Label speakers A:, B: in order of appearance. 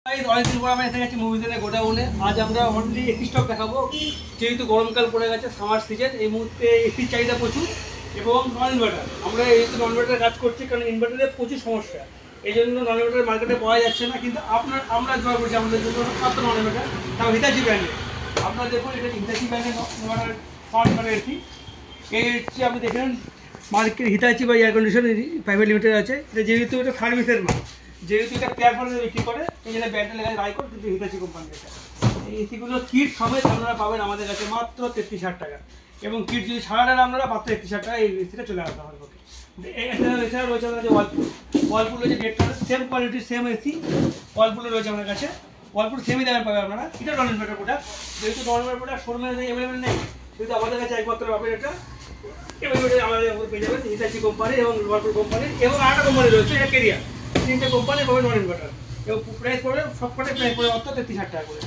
A: অনেকদিন পর আমরা এসে গেছি মুভিজনে গোডাউনে। আজ আমরা অনলি একটি স্টক দেখাবো, যেহেতু গরমকাল পড়ে গেছে, সামার সিজন, এই মুহূর্তে এসির চাহিদা প্রচুর এবং নন ইনভার্টার। আমরা এই তো নন ইনভার্টার কাজ করছি, কারণ ইনভার্টারের প্রচুর সমস্যা, এই জন্য নন ইনভার্টার মার্কেটে পাওয়া যাচ্ছে না। কিন্তু আমরা জোগাড় করছি আমাদের জন্য মাত্র নন ইনভার্টার, তাও হিতাচি ব্র্যান্ডের। আপনারা দেখুন, এটা হিতাচি ব্র্যান্ডের ইনভার্টার, নন ইনভার্টার এসি। এই হচ্ছে আপনি দেখেন মার্কেট হিতাচি বা এয়ার কন্ডিশন প্রাইভেট লিমিটেড আছে। এটা যেহেতু এটা সার্ভিসের মাল, যেহেতু এটা পেয়ার ফোনে বিক্রি করে, এই জন্য ব্যান্ডের লেখা রাইকোড, কিন্তু হিতাচি কোম্পানি। এটা এই এসিগুলো কিট সমেত আপনারা পাবেন আমাদের কাছে মাত্র 33,000 টাকা, এবং কিট যদি ছাড়া নেন আপনারা মাত্র 31,000 টাকা এই এসিটা চলে আসবে আমার পক্ষে। এছাড়া রয়েছে আমাদের ওয়ালপুল রয়েছে, ডেটটা সেম কোয়ালিটির সেম এসি ওয়ালপুলে রয়েছে আমার কাছে। ওয়ালপুল সেমই দামে পাবেন আপনারা। এটা নন ইনভার্টার প্রোডাক্ট, যেহেতু নন ইনভার্টার প্রোডাক্ট শোরুমে অ্যাভেলেবেল নেই, কিন্তু আমাদের কাছে একমাত্র পাবেন এটা। এবার আমাদের পেয়ে যাবেন হিতাচি কোম্পানি এবং ওয়ালপুল কোম্পানি, এবং আরেকটা কোম্পানি রয়েছে এটা কেরিয়া। তিনটে কোম্পানি পাবেন নন ইনভার্টার, এবং প্রাইস পড়বে সব কটাই প্রাইস পড়বে মাত্র 33,000 টাকা করে।